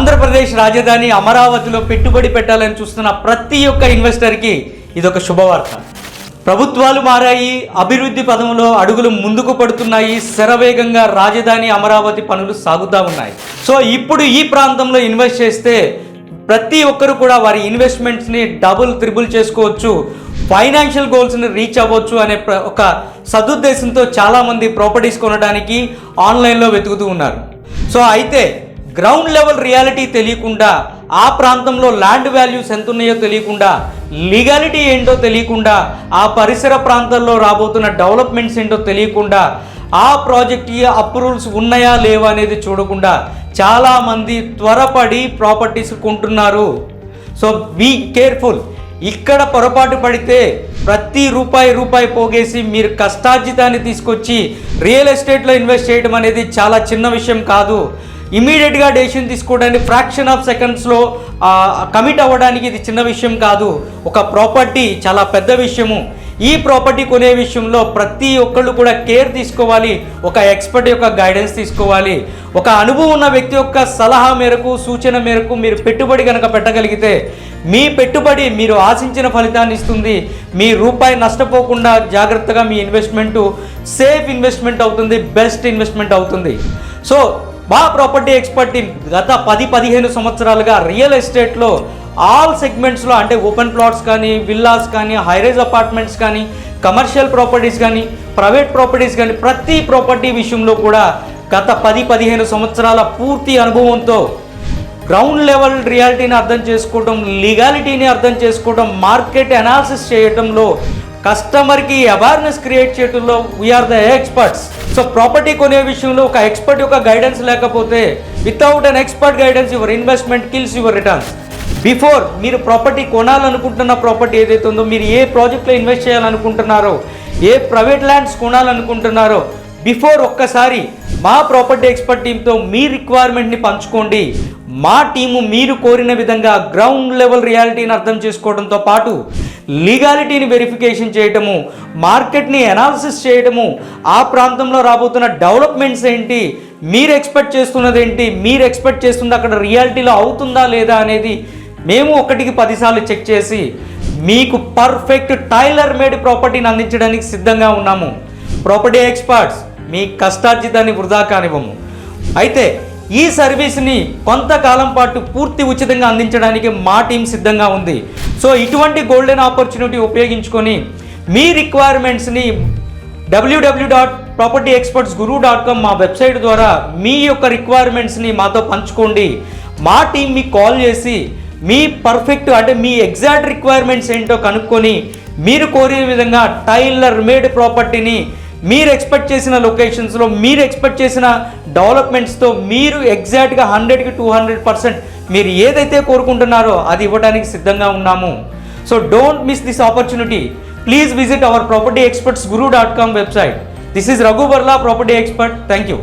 ఆంధ్రప్రదేశ్ రాజధాని అమరావతిలో పెట్టుబడి పెట్టాలని చూస్తున్న ప్రతి ఒక్క ఇన్వెస్టర్కి ఇదొక శుభవార్త. ప్రభుత్వాలు మారాయి, అభివృద్ధి పదంలో అడుగులు ముందుకు పడుతున్నాయి, శరవేగంగా రాజధాని అమరావతి పనులు సాగుతూ ఉన్నాయి. సో ఇప్పుడు ఈ ప్రాంతంలో ఇన్వెస్ట్ చేస్తే ప్రతి ఒక్కరు కూడా వారి ఇన్వెస్ట్మెంట్స్ని డబుల్ త్రిబుల్ చేసుకోవచ్చు, ఫైనాన్షియల్ గోల్స్ని రీచ్ అవ్వచ్చు అనే ఒక సదుద్దేశంతో చాలామంది ప్రాపర్టీస్ కొనడానికి ఆన్లైన్లో వెతుకుతూ ఉన్నారు. సో అయితే గ్రౌండ్ లెవెల్ రియాలిటీ తెలియకుండా, ఆ ప్రాంతంలో ల్యాండ్ వాల్యూస్ ఎంత ఉన్నాయో తెలియకుండా, లీగాలిటీ ఏంటో తెలియకుండా, ఆ పరిసర ప్రాంతాల్లో రాబోతున్న డెవలప్మెంట్స్ ఏంటో తెలియకుండా, ఆ ప్రాజెక్ట్కి అప్రూవల్స్ ఉన్నాయా లేవా అనేది చూడకుండా చాలామంది త్వరపడి ప్రాపర్టీస్ కొంటున్నారు. So be careful. ఇక్కడ పొరపాటు పడితే ప్రతి రూపాయి పోగేసి మీరు కష్టార్జితాన్ని తీసుకొచ్చి రియల్ ఎస్టేట్లో ఇన్వెస్ట్ చేయడం అనేది చాలా చిన్న విషయం కాదు. ఇమీడియట్గా డెసిషన్ తీసుకోవడానికి ఫ్రాక్షన్ ఆఫ్ సెకండ్స్లో కమిట్ అవ్వడానికి ఇది చిన్న విషయం కాదు. ఒక ప్రాపర్టీ చాలా పెద్ద విషయము. ఈ ప్రాపర్టీ కొనే విషయంలో ప్రతి ఒక్కళ్ళు కూడా కేర్ తీసుకోవాలి, ఒక ఎక్స్పర్ట్ యొక్క గైడెన్స్ తీసుకోవాలి. ఒక అనుభవం ఉన్న వ్యక్తి యొక్క సలహా మేరకు, సూచన మేరకు మీరు పెట్టుబడి కనుక పెట్టగలిగితే మీ పెట్టుబడి మీరు ఆశించిన ఫలితాన్ని ఇస్తుంది. మీ రూపాయి నష్టపోకుండా జాగ్రత్తగా మీ ఇన్వెస్ట్మెంటు సేఫ్ ఇన్వెస్ట్మెంట్ అవుతుంది, బెస్ట్ ఇన్వెస్ట్మెంట్ అవుతుంది. సో మా ప్రాపర్టీ ఎక్స్పర్ట్ టీమ్ గత 10-15 సంవత్సరాలుగా రియల్ ఎస్టేట్లో ఆల్ సెగ్మెంట్స్లో, అంటే ఓపెన్ ప్లాట్స్ కానీ, విల్లాస్ కానీ, హైరైజ్ అపార్ట్మెంట్స్ కానీ, కమర్షియల్ ప్రాపర్టీస్ కానీ, ప్రైవేట్ ప్రాపర్టీస్ కానీ, ప్రతి ప్రాపర్టీ విషయంలో కూడా గత 10-15 సంవత్సరాల పూర్తి అనుభవంతో గ్రౌండ్ లెవెల్ రియాలిటీని అర్థం చేసుకోవడం, లీగాలిటీని అర్థం చేసుకోవడం, మార్కెట్ అనాలిసిస్ చేయడంలో, కస్టమర్కి అవేర్నెస్ క్రియేట్ చేయడంలో we are the experts. So property కొనే విషయంలో ఒక ఎక్స్పర్ట్ యొక్క గైడెన్స్ లేకపోతే, without an expert guidance your investment kills your returns. Before మీరు ప్రాపర్టీ కొనాలనుకుంటున్న ప్రాపర్టీ ఏదైతే ఉందో, మీరు ఏ ప్రాజెక్ట్లో ఇన్వెస్ట్ చేయాలనుకుంటున్నారో, ఏ ప్రైవేట్ ల్యాండ్స్ కొనాలనుకుంటున్నారో, బిఫోర్ ఒక్కసారి మా ప్రాపర్టీ ఎక్స్పర్ట్ టీంతో మీ రిక్వైర్మెంట్ని పంచుకోండి. మా టీము మీరు కోరిన విధంగా గ్రౌండ్ లెవెల్ రియాలిటీని అర్థం చేసుకోవడంతో పాటు లీగాలిటీని వెరిఫికేషన్ చేయటము, మార్కెట్ని అనాలిసిస్ చేయటము, ఆ ప్రాంతంలో రాబోతున్న డెవలప్మెంట్స్ ఏంటి, మీరు ఎక్స్పెక్ట్ చేస్తున్నది ఏంటి, మీరు ఎక్స్పెక్ట్ చేస్తుంది అక్కడ రియాలిటీలో అవుతుందా లేదా అనేది మేము 1కి 10 సార్లు చెక్ చేసి మీకు పర్ఫెక్ట్ టైలర్ మేడ్ ప్రాపర్టీని అందించడానికి సిద్ధంగా ఉన్నాము. ప్రాపర్టీ ఎక్స్పర్ట్స్, మీ కష్టార్జితాన్ని వృధా కానివ్వము. అయితే ఈ సర్వీస్ని కొంతకాలం పాటు పూర్తి ఉచితంగా అందించడానికి మా టీం సిద్ధంగా ఉంది. సో ఇటువంటి గోల్డెన్ ఆపర్చునిటీ ఉపయోగించుకొని మీ రిక్వైర్మెంట్స్ని www.propertyexpertsguru.com మా వెబ్సైట్ ద్వారా మీ యొక్క రిక్వైర్మెంట్స్ని మాతో పంచుకోండి. మా టీం మీకు కాల్ చేసి మీ పర్ఫెక్ట్, అంటే మీ ఎగ్జాక్ట్ రిక్వైర్మెంట్స్ ఏంటో కనుక్కొని మీరు కోరిన విధంగా టైలర్ మేడ్ ప్రాపర్టీని మీరు ఎక్స్పెక్ట్ చేసిన లొకేషన్స్లో, మీరు ఎక్స్పెక్ట్ చేసిన డెవలప్మెంట్స్తో మీరు ఎగ్జాక్ట్గా 100కి 200% మీరు ఏదైతే కోరుకుంటున్నారో అది ఇవ్వడానికి సిద్ధంగా ఉన్నాము. So don't miss this opportunity. Please visit our propertyexpertsguru.com website. This is Raghu Barla, property expert. Thank you.